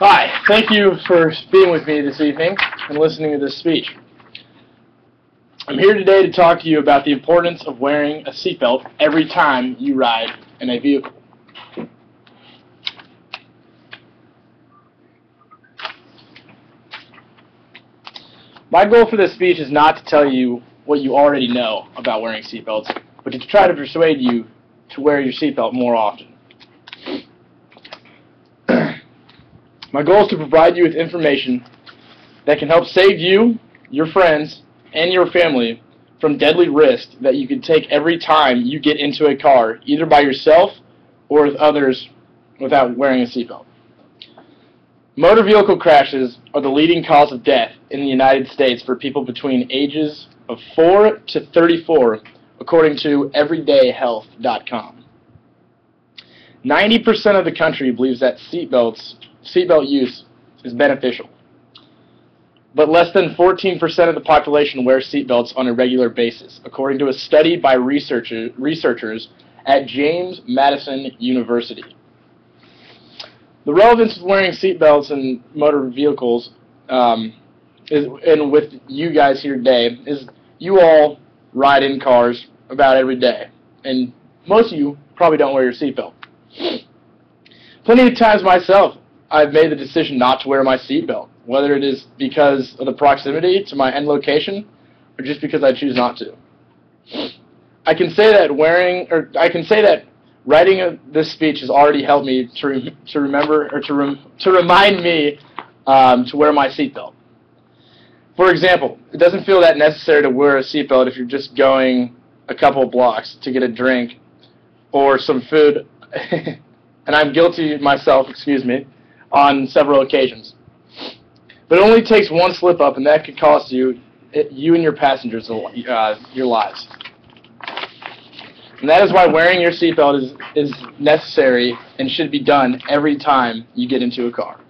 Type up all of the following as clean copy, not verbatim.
Hi, thank you for being with me this evening and listening to this speech. I'm here today to talk to you about the importance of wearing a seatbelt every time you ride in a vehicle. My goal for this speech is not to tell you what you already know about wearing seatbelts, but to try to persuade you to wear your seatbelt more often. My goal is to provide you with information that can help save you, your friends, and your family from deadly risks that you can take every time you get into a car, either by yourself or with others without wearing a seatbelt. Motor vehicle crashes are the leading cause of death in the United States for people between ages of 4 to 34, according to everydayhealth.com. 90% of the country believes that seatbelt use is beneficial, but less than 14% of the population wears seatbelts on a regular basis, according to a study by researchers at James Madison University. The relevance of wearing seatbelts in motor vehicles and with you guys here today is you all ride in cars about every day, and most of you probably don't wear your seatbelt. Plenty of times myself, I've made the decision not to wear my seatbelt, whether it is because of the proximity to my end location or just because I choose not to. I can say that writing this speech has already helped me to remind me to wear my seatbelt. For example, it doesn't feel that necessary to wear a seatbelt if you're just going a couple of blocks to get a drink or some food, and I'm guilty myself, on several occasions. But it only takes one slip up, and that could cost you and your passengers your lives. And that is why wearing your seatbelt is necessary and should be done every time you get into a car.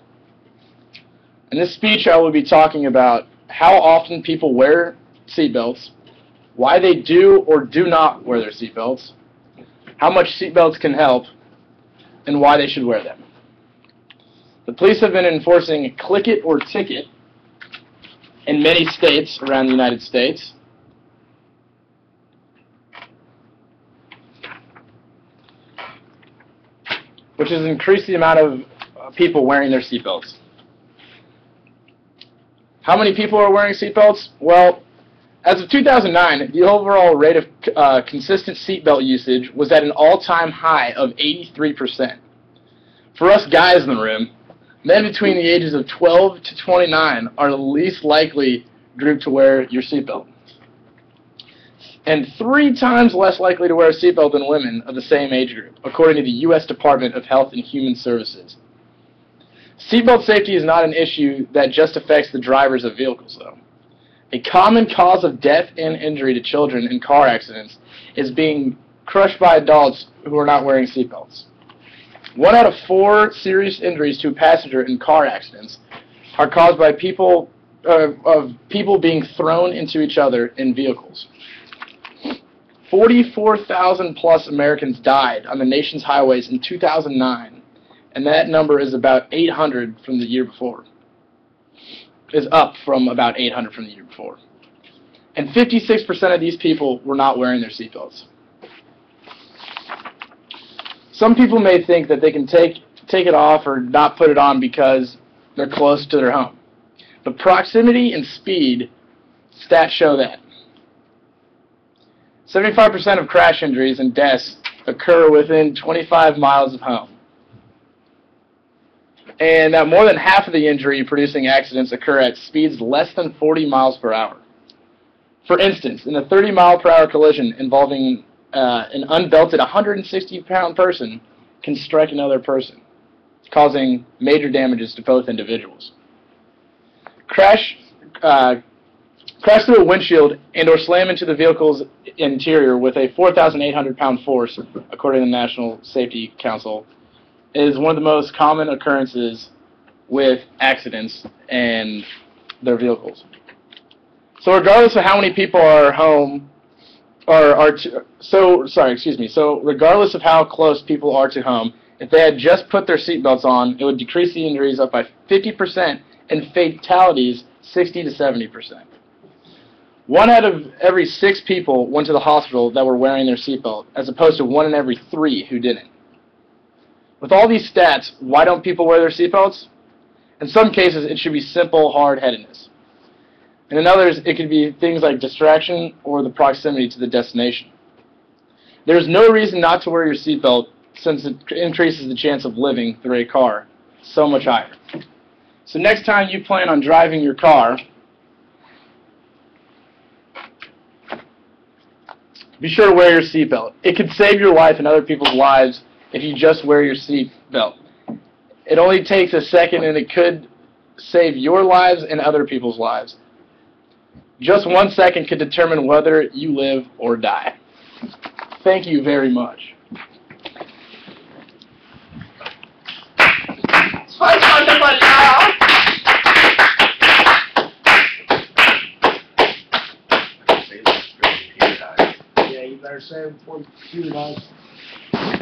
In this speech, I will be talking about how often people wear seatbelts, why they do or do not wear their seatbelts, how much seatbelts can help, and why they should wear them. The police have been enforcing click it or ticket in many states around the United States. Which has increased the amount of people wearing their seatbelts. How many people are wearing seatbelts? Well, as of 2009, the overall rate of consistent seatbelt usage was at an all-time high of 83%. For us guys in the room, men between the ages of 12 to 29 are the least likely group to wear your seatbelt, and 3 times less likely to wear a seatbelt than women of the same age group, according to the U.S. Department of Health and Human Services. Seatbelt safety is not an issue that just affects the drivers of vehicles, though. A common cause of death and injury to children in car accidents is being crushed by adults who are not wearing seatbelts. 1 out of 4 serious injuries to a passenger in car accidents are caused by people being thrown into each other in vehicles. 44,000 plus Americans died on the nation's highways in 2009, and that number is about 800 from the year before. Is up from about 800 from the year before. And 56% of these people were not wearing their seatbelts. Some people may think that they can take it off or not put it on because they're close to their home. But proximity and speed stats show that 75% of crash injuries and deaths occur within 25 miles of home. And that more than half of the injury-producing accidents occur at speeds less than 40 miles per hour. For instance, in a 30-mile-per-hour collision involving an unbelted 160-pound person can strike another person, causing major damages to both individuals. Crash through a windshield and or slam into the vehicle's interior with a 4,800-pound force, according to the National Safety Council, is one of the most common occurrences with accidents and their vehicles. So regardless of how many people are home, so regardless of how close people are to home, If they had just put their seatbelts on, it would decrease the injuries up by 50% and fatalities 60 to 70%. 1 out of every 6 people went to the hospital that were wearing their seatbelt, as opposed to 1 in every 3 who didn't. With all these stats, why don't people wear their seatbelts? In some cases, it should be simple hard-headedness. And in others, it could be things like distraction or the proximity to the destination. There's no reason not to wear your seatbelt, since it increases the chance of living through a car so much higher. So next time you plan on driving your car, be sure to wear your seatbelt. It could save your life and other people's lives if you just wear your seatbelt. It only takes a second, and it could save your lives and other people's lives. Just 1 second could determine whether you live or die. Thank you very much. Yeah, you better say it before the computer dies.